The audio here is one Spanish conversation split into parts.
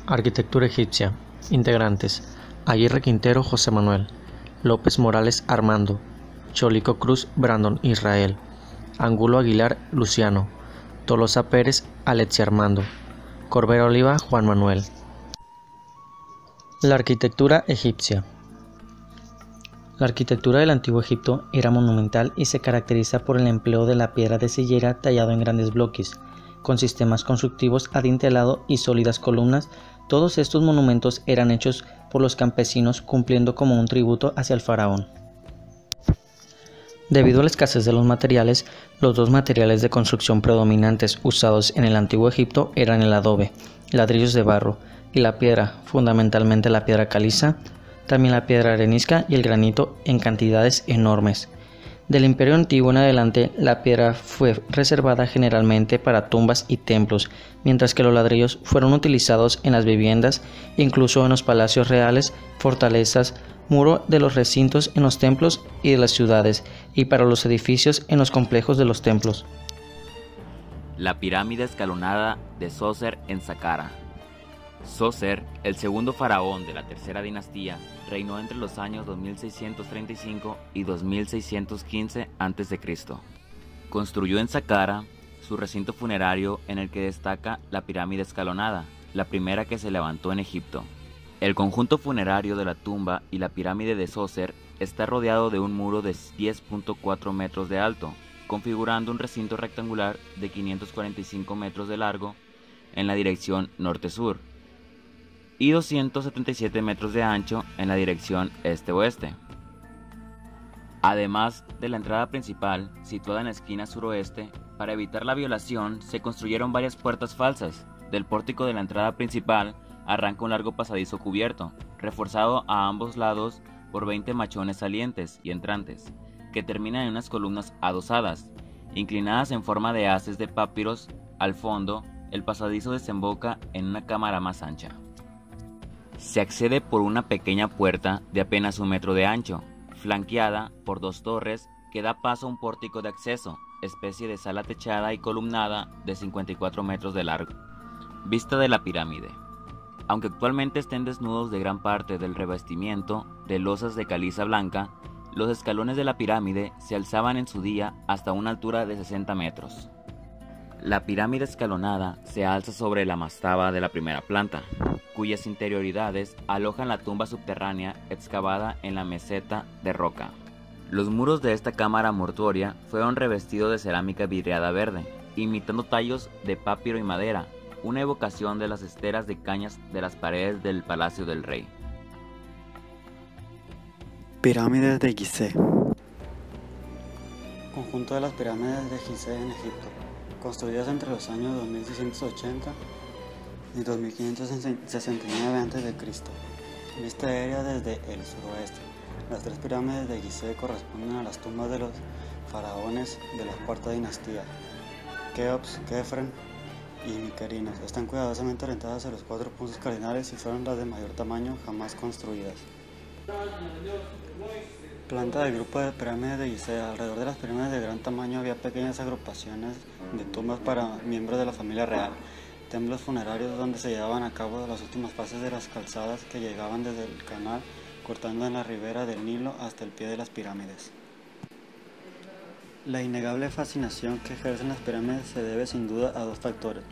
Arquitectura egipcia. Integrantes: Aguirre Quintero José Manuel, López Morales Armando, Cholico Cruz Brandon Israel, Angulo Aguilar Luciano, Tolosa Pérez Alexia Armando, Corbera Oliva Juan Manuel. La arquitectura egipcia. La arquitectura del Antiguo Egipto era monumental y se caracteriza por el empleo de la piedra de sillería tallado en grandes bloques, con sistemas constructivos adintelado y sólidas columnas. Todos estos monumentos eran hechos por los campesinos cumpliendo como un tributo hacia el faraón. Debido a la escasez de los materiales, los dos materiales de construcción predominantes usados en el Antiguo Egipto eran el adobe, ladrillos de barro, y la piedra, fundamentalmente la piedra caliza, también la piedra arenisca y el granito en cantidades enormes. Del Imperio Antiguo en adelante, la piedra fue reservada generalmente para tumbas y templos, mientras que los ladrillos fueron utilizados en las viviendas, incluso en los palacios reales, fortalezas, muro de los recintos en los templos y de las ciudades, y para los edificios en los complejos de los templos. La pirámide escalonada de Sócer en Saqqara. Sócer, el segundo faraón de la tercera dinastía, reinó entre los años 2635 y 2615 a.C. Construyó en Saqqara su recinto funerario en el que destaca la pirámide escalonada, la primera que se levantó en Egipto. El conjunto funerario de la tumba y la pirámide de Sócer está rodeado de un muro de 10.4 metros de alto, configurando un recinto rectangular de 545 metros de largo en la dirección norte-sur y 277 metros de ancho en la dirección este-oeste. Además de la entrada principal, situada en la esquina suroeste, para evitar la violación se construyeron varias puertas falsas. Del pórtico de la entrada principal arranca un largo pasadizo cubierto, reforzado a ambos lados por 20 machones salientes y entrantes, que terminan en unas columnas adosadas, inclinadas en forma de haces de papiros. Al fondo, el pasadizo desemboca en una cámara más ancha. Se accede por una pequeña puerta de apenas 1 metro de ancho, flanqueada por 2 torres que da paso a un pórtico de acceso, especie de sala techada y columnada de 54 metros de largo. Vista de la pirámide. Aunque actualmente estén desnudos de gran parte del revestimiento de losas de caliza blanca, los escalones de la pirámide se alzaban en su día hasta una altura de 60 metros. La pirámide escalonada se alza sobre la mastaba de la primera planta, cuyas interioridades alojan la tumba subterránea excavada en la meseta de roca. Los muros de esta cámara mortuoria fueron revestidos de cerámica vidriada verde, imitando tallos de papiro y madera, una evocación de las esteras de cañas de las paredes del Palacio del Rey. Pirámides de Gizeh. Conjunto de las pirámides de Gizeh en Egipto, construidas entre los años 2680 y 2569 a.C. Vista aérea desde el suroeste. Las 3 pirámides de Gizeh corresponden a las tumbas de los faraones de la cuarta dinastía, Keops, Kefren y Mykerinos. Están cuidadosamente orientadas hacia los 4 puntos cardinales y fueron las de mayor tamaño jamás construidas. Planta del grupo de pirámides de Gizeh. Alrededor de las pirámides de gran tamaño había pequeñas agrupaciones de tumbas para miembros de la familia real, templos funerarios donde se llevaban a cabo las últimas fases de las calzadas que llegaban desde el canal, cortando en la ribera del Nilo hasta el pie de las pirámides. La innegable fascinación que ejercen las pirámides se debe sin duda a 2 factores: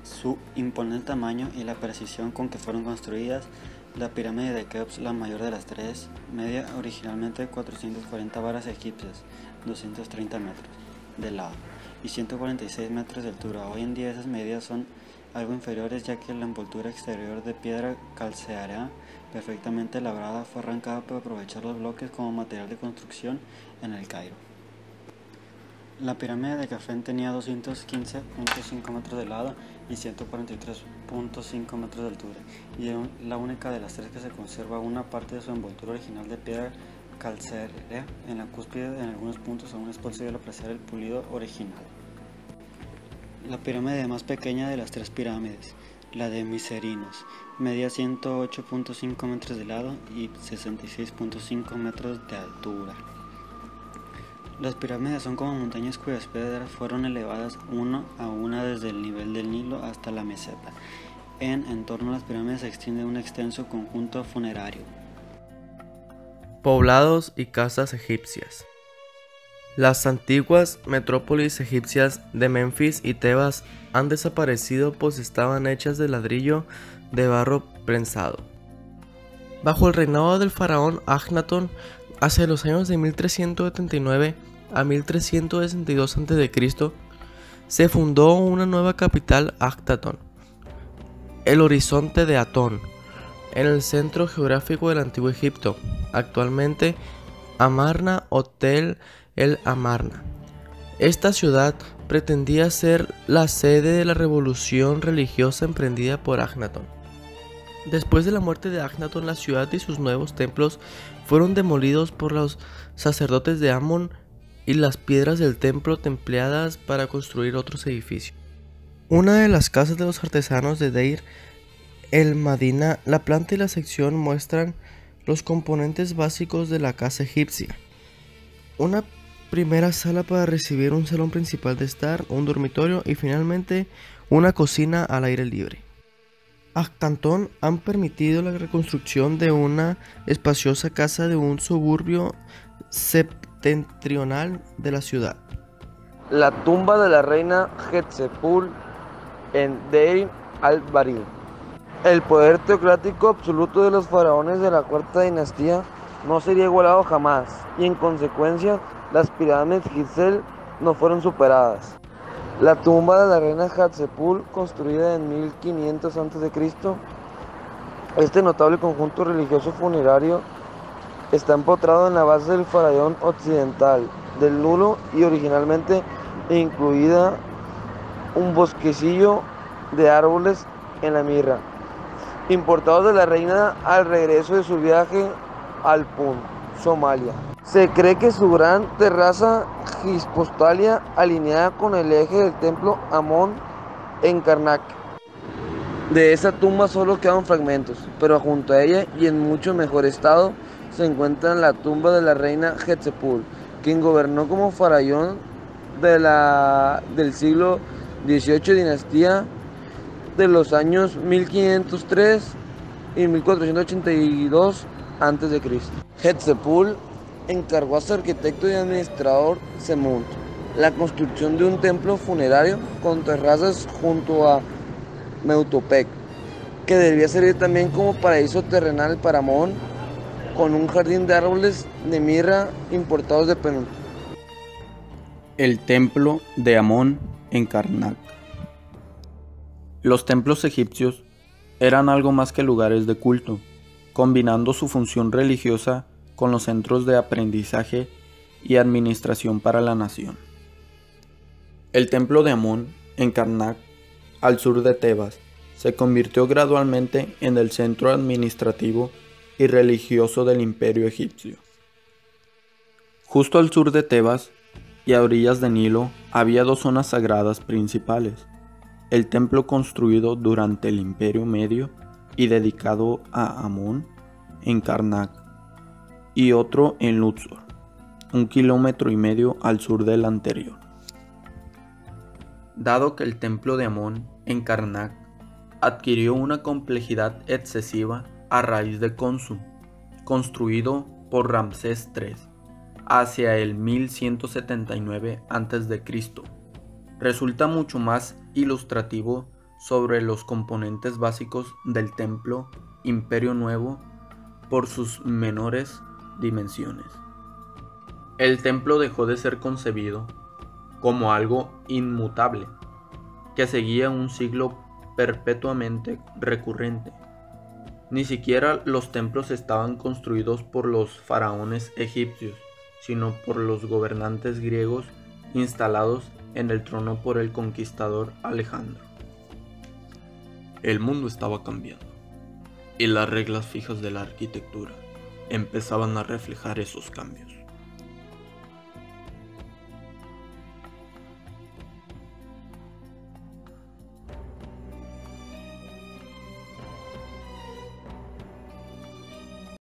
su imponente tamaño y la precisión con que fueron construidas. La pirámide de Keops, la mayor de las 3, medía originalmente 440 varas egipcias, 230 metros de lado y 146 metros de altura. Hoy en día esas medidas son algo inferiores, ya que la envoltura exterior de piedra calcárea perfectamente labrada fue arrancada para aprovechar los bloques como material de construcción en el Cairo. La pirámide de Kefren tenía 215.5 metros de lado y 143.5 metros de altura, y era la única de las 3 que se conserva una parte de su envoltura original de piedra calcárea en la cúspide. En algunos puntos aún es posible apreciar el pulido original. La pirámide más pequeña de las 3 pirámides, la de Mykerinos, medía 108.5 metros de lado y 66.5 metros de altura. Las pirámides son como montañas cuyas piedras fueron elevadas una a una desde el nivel del Nilo hasta la meseta, en torno a las pirámides se extiende un extenso conjunto funerario. Poblados y casas egipcias. Las antiguas metrópolis egipcias de Menfis y Tebas han desaparecido pues estaban hechas de ladrillo de barro prensado. Bajo el reinado del faraón Akhnatón, hacia los años de 1379 a 1362 a.C., se fundó una nueva capital, Akhtátón, el horizonte de Atón, en el centro geográfico del antiguo Egipto, actualmente Amarna o Tel el Amarna. Esta ciudad pretendía ser la sede de la revolución religiosa emprendida por Akhnatón. Después de la muerte de Akhnatón, la ciudad y sus nuevos templos fueron demolidos por los sacerdotes de Amón y las piedras del templo empleadas para construir otros edificios. Una de las casas de los artesanos de Deir el Madina, la planta y la sección muestran los componentes básicos de la casa egipcia. Una primera sala para recibir, un salón principal de estar, un dormitorio y finalmente una cocina al aire libre. Akhtátón han permitido la reconstrucción de una espaciosa casa de un suburbio septentrional de la ciudad. La tumba de la reina Hatshepsut en Deir al-Bahari. El poder teocrático absoluto de los faraones de la cuarta dinastía no sería igualado jamás, y en consecuencia las pirámides Gizeh no fueron superadas. La tumba de la reina Hatshepsut, construida en 1500 a.C., este notable conjunto religioso funerario está empotrado en la base del faraón occidental del Nilo y originalmente incluida un bosquecillo de árboles en la mirra, importados de la reina al regreso de su viaje al Punt, Somalia. Se cree que su gran terraza Hyspostalia, alineada con el eje del templo Amón en Karnak. De esa tumba solo quedan fragmentos, pero junto a ella y en mucho mejor estado se encuentra la tumba de la reina Hatshepsut, quien gobernó como faraón del siglo XVIII dinastía de los años 1503 y 1482 a.C. Hatshepsut encargó a su arquitecto y administrador Semut la construcción de un templo funerario con terrazas junto a Meutopec, que debía servir también como paraíso terrenal para Amón, con un jardín de árboles de mirra importados de Penut. El templo de Amón en Karnak. Los templos egipcios eran algo más que lugares de culto, combinando su función religiosa con los centros de aprendizaje y administración para la nación. El templo de Amón en Karnak, al sur de Tebas, se convirtió gradualmente en el centro administrativo y religioso del imperio egipcio. Justo al sur de Tebas y a orillas del Nilo había dos zonas sagradas principales: el templo construido durante el Imperio Medio y dedicado a Amón en Karnak, y otro en Luxor, 1,5 kilómetros al sur del anterior. Dado que el templo de Amón en Karnak adquirió una complejidad excesiva a raíz de Khonsu, construido por Ramsés III hacia el 1179 a.C., resulta mucho más ilustrativo sobre los componentes básicos del templo Imperio Nuevo por sus menores dimensiones. El templo dejó de ser concebido como algo inmutable, que seguía un ciclo perpetuamente recurrente. Ni siquiera los templos estaban construidos por los faraones egipcios, sino por los gobernantes griegos instalados en el trono por el conquistador Alejandro. El mundo estaba cambiando, y las reglas fijas de la arquitectura empezaban a reflejar esos cambios.